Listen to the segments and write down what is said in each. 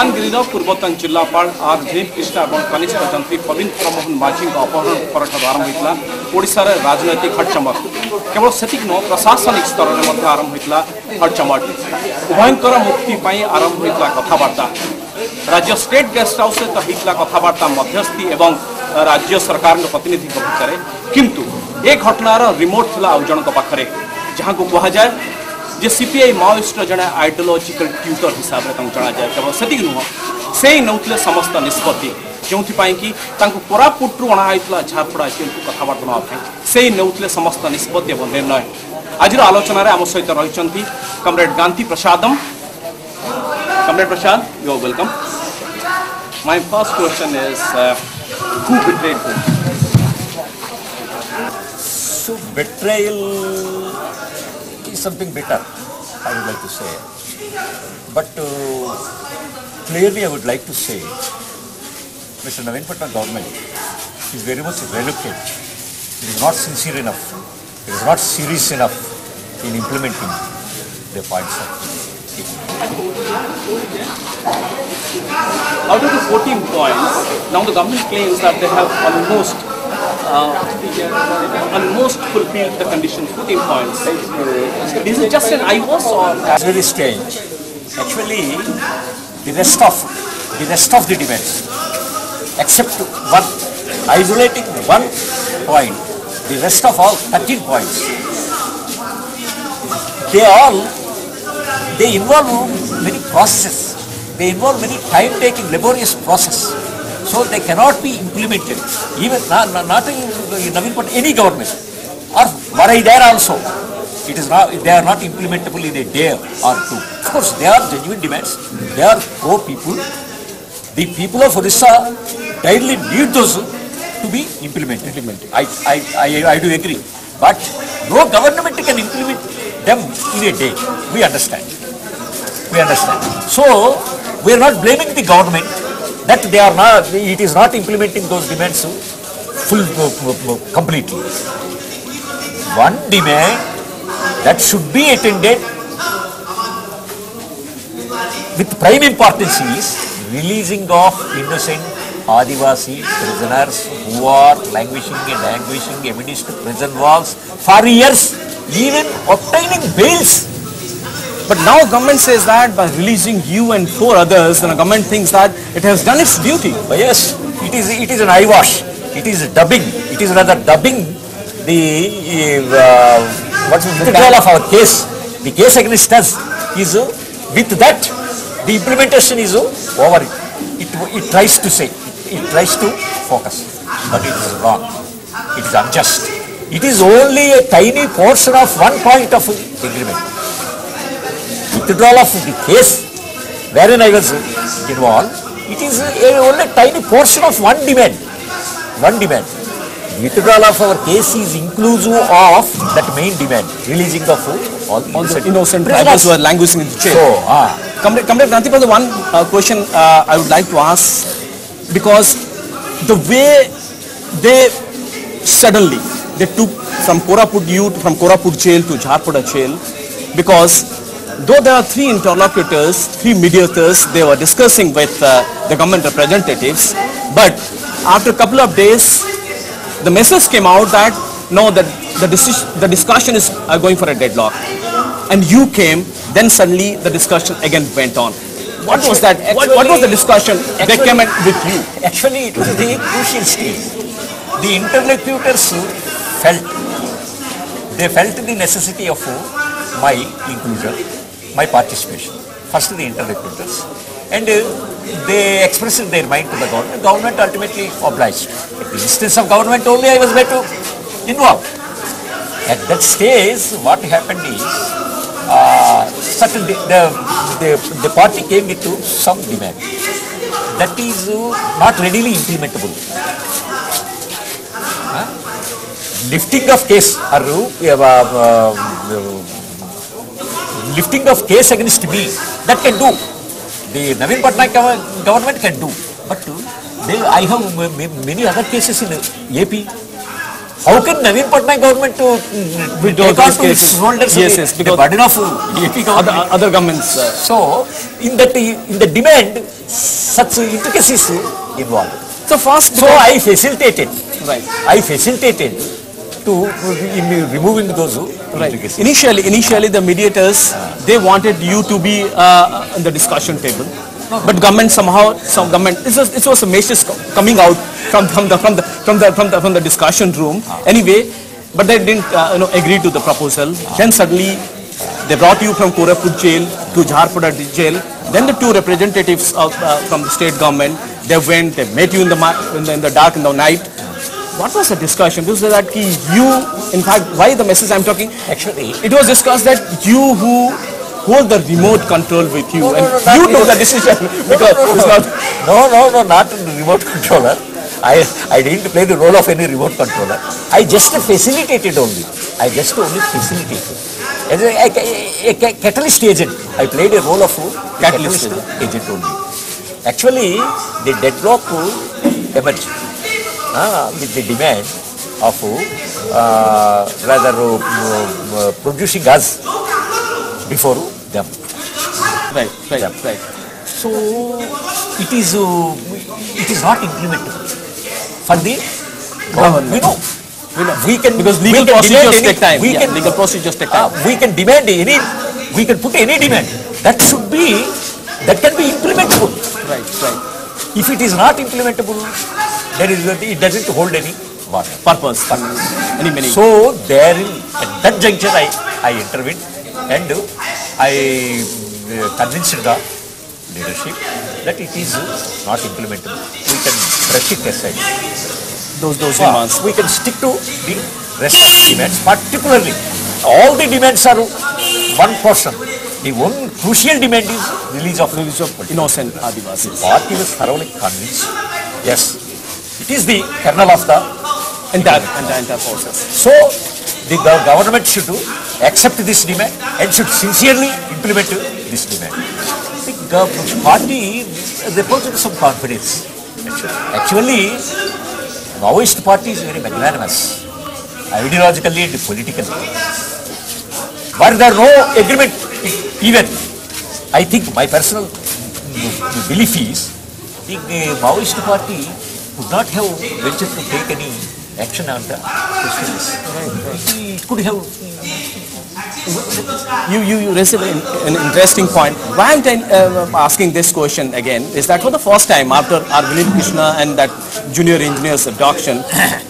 मालकानगिरी पूर्वतन जिलापाल आर झील कृष्णा और कनिष्ठ जंत्री पवित्र मोहन माझी अपहरण पर आरंभ होता ओडिशा रे राजनैतिक हटचमट केवल सेतिक न प्रशासनिक स्तर में आरंभ होता हटचमट उभयंकर मुक्ति आरंभ होता कथबार्ता राज्य स्टेट गेस्ट हाउस सहित कथबार्ता मध्यस्थी एवं राज्य सरकार प्रतिनिधि भितर किंतु ए घटनार रिमोट थिला आउ जन पाखरे जहां को कहा जाए जे सीपीआई माओइस्ट जड़े आइडियोलॉजिकल ट्यूटर हिसाब से जना जाए केवल से नुह से नौले समस्त निष्पत्ति जो कि कोरापुट अणाई झारपड़ा जेल को कथबार्ता नापी से नौले समस्त निष्पत्ति और निर्णय आज आलोचन आम सहित रही कमरेड गांधी प्रसादम comrade Prasad you are welcome my first question is who betrayed whom? So betrayal is something bitter, I would like to say. But clearly I would like to say, Mr. Naveen Patnaik government is very much reluctant. It is not sincere enough. It is not serious enough in implementing their points of view. Out of the 14 points, now the government claims that they have almost fulfilled the conditions. 14 points. Is it just an eyewash or? It's very strange. Actually, the rest of the demands, except one, isolating one point, the rest of all 13 points, they involve many processes. They involve many time-taking, laborious process. So they cannot be implemented. Even not in Naveen Patnaik, any government, or Varai there also. It is not. They are not implementable in a day or two. Of course, they are genuine demands. They are poor people. The people of Odisha daily need those to be implemented. I do agree. But no government can implement them in a day. We understand. So we are not blaming the government that they are not. It is not implementing those demands completely. One demand that should be attended with prime importance is releasing of innocent Adivasi prisoners who are languishing amidst prison walls for years, even obtaining bails. But now government says that by releasing you and 4 others, then the government thinks that it has done its duty. But yes, it is an eyewash. It is dubbing. It is rather dubbing the withdrawal of our case. The case against us is with that the implementation is over. It tries to say, it tries to focus, but it is wrong. It is unjust. It is only a tiny portion of one point of agreement. Withdrawal of the case wherein I was involved, it is only a tiny portion of one demand. Withdrawal of our case is inclusive of that main demand, releasing of all the innocent prisoners who are languishing in the jail. So, Comrade Ganti Prasad, one question I would like to ask, because the way they suddenly took from Koraput jail to Jharpura jail, because though there are 3 interlocutors, 3 mediators, they were discussing with the government representatives, but after a couple of days, the message came out that no, that the discussion is going for a deadlock, and you came. Then suddenly the discussion again went on. What was that? What was the discussion? They came with you. Actually, it was the crucial stage. The interlocutors felt the necessity of my inclusion, my participation. First the interlocutors, and they expressed their mind to the government. Government ultimately obliged. At the instance of government only, I was better involved. At that stage, what happened is certainly the party came with some demand that is not readily implementable. Lifting of case or lifting of case against me, that can do. The Naveen Patnaik government can do. But I have many other cases in AP. How can Naveen Patnaik government to take on to its shoulders yes, the burden of AP government? Other governments. So, in the demand, such intricacies involved. So first, So I facilitated. right. I facilitated to in removing those intricacies. Initially, the mediators they wanted you to be on the discussion table, but government somehow, it was a message coming out from the discussion room. Anyway, but they didn't agree to the proposal. Then suddenly they brought you from Korapur jail to Jharpada jail. Then the two representatives from the state government, they went, they met you in the dark, in the night. What was the discussion? Because that you, in fact, why the message I'm talking? Actually, It was discussed that you who hold the remote control with you, and you took the decision because it's not. No, not the remote controller. I didn't play the role of any remote controller. I just facilitated only. I just only facilitated. As a catalyst agent, I played a role of catalyst agent only. Actually, the deadlock emerged with the demand of producing us before them. Right. So it is not implementable for the government. We know. We can Because legal procedures take time. We can legal procedures take time. we can demand any. We can put any demand that can be implementable. Right. If it is not implementable, it doesn't hold any water. Purpose. Many. So there, at that juncture, I intervened and I convinced the leadership that it is not implementable. We can brush it aside. Those demands. We can stick to the rest of the demands. Particularly, all the demands are one portion. The one crucial demand is release of innocent Adivasis. Party was thoroughly convinced. Yes, it is the kernel of the Entire process. So the government should accept this demand and should sincerely implement this demand. The party reposed some confidence. Actually, Maoist party is very magnanimous, ideologically and politically. Were there no agreement, even, I think my personal belief is the Maoist party could not have ventured to take any action on the questions. It could have. You raised an interesting point. Why I'm asking this question again is that for the first time after our Vinil Krishna and that junior engineer's adoption,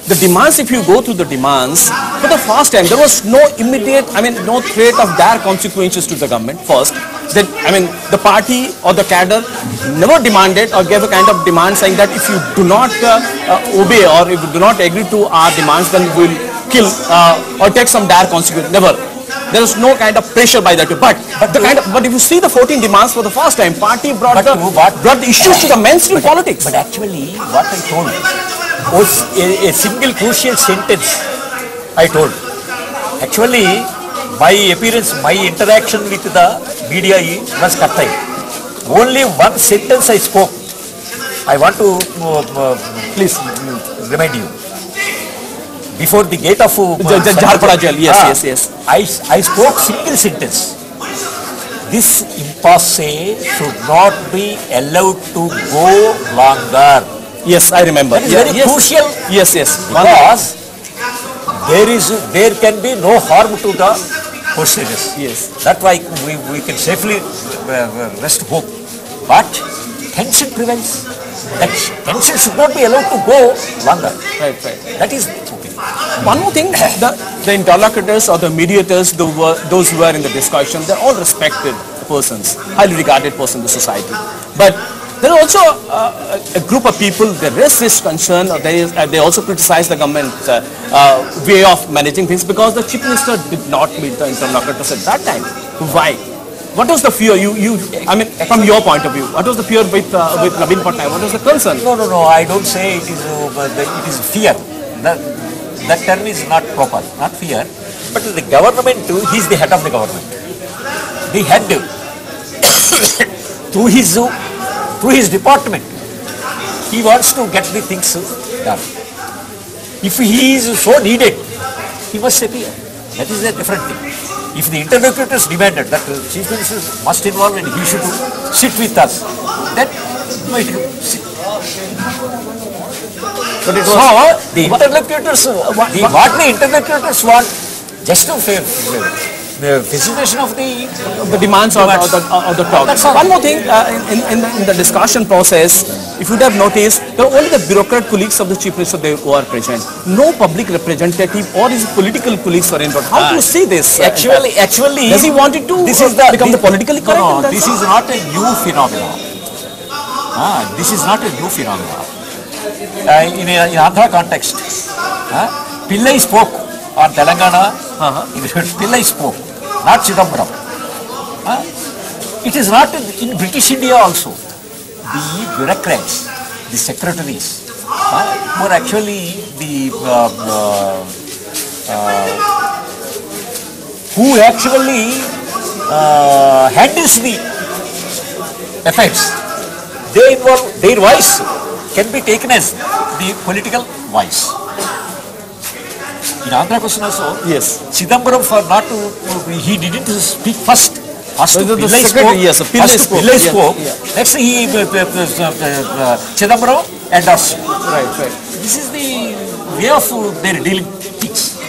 the demands, if you go through the demands, for the first time there was no immediate, no threat of dire consequences to the government. First, that the party or the cadre never demanded or gave a kind of demand saying that if you do not obey or if you do not agree to our demands, then we will kill or take some dire consequences. Never. There was no kind of pressure by that. But if you see the 14 demands for the first time, party brought the issues to the mainstream politics. But actually, what I told was a single crucial sentence. I told. Actually, my appearance, my interaction with the media was Kathai. Only one sentence I spoke. I want to please remind you. Before the gate of Jharpada jail, yes. I spoke single sentence. This impasse should not be allowed to go longer. Yes, I remember. That is very crucial. Yes. Because there can be no harm to the hostages. Yes. That's why we can safely rest hope. But tension prevails. That tension should not be allowed to go longer. Right. That is. One more thing, the interlocutors or the mediators, those who were in the discussion, they're all respected persons, highly regarded persons in the society. But there are also a group of people, they raise this concern, or they also criticize the government's way of managing things because the chief minister did not meet the interlocutors at that time. Why? What was the fear? From your point of view, what was the fear with Naveen Patnaik? What was the concern? No. I don't say it is fear. That term is not proper, not fear. But the government, he is the head of the government. The head, through his department, he wants to get the things done. If he is so needed, he must appear. That is a different thing. If the interlocutors demanded that the Chief Minister must involve and he should sit with us, then might sit. But it was, So the interlocutors, what the interlocutors want, just to the facilitation of the demands of the talk. That's all. One more thing, in the discussion process, if you would have noticed, there are only the bureaucrat colleagues of the Chief Minister who are present. No public representative or his political colleagues are involved. How do you see this? Actually, does he want it to become the politically correct? No, this is not a new phenomenon. This is not a new phenomenon. In Andhra context, Pillai spoke on Telangana. Pillai spoke, not Chidambaram. It is not in British India also. The bureaucrats, the secretaries, were actually the who actually handles the affairs. Their voice can be taken as the political voice. In Andhra question also, yes, Chidambaram for not to, he didn't speak first. First Pillai spoke. Next he Chidambaram endorsed. Right. This is the way of their dealing things.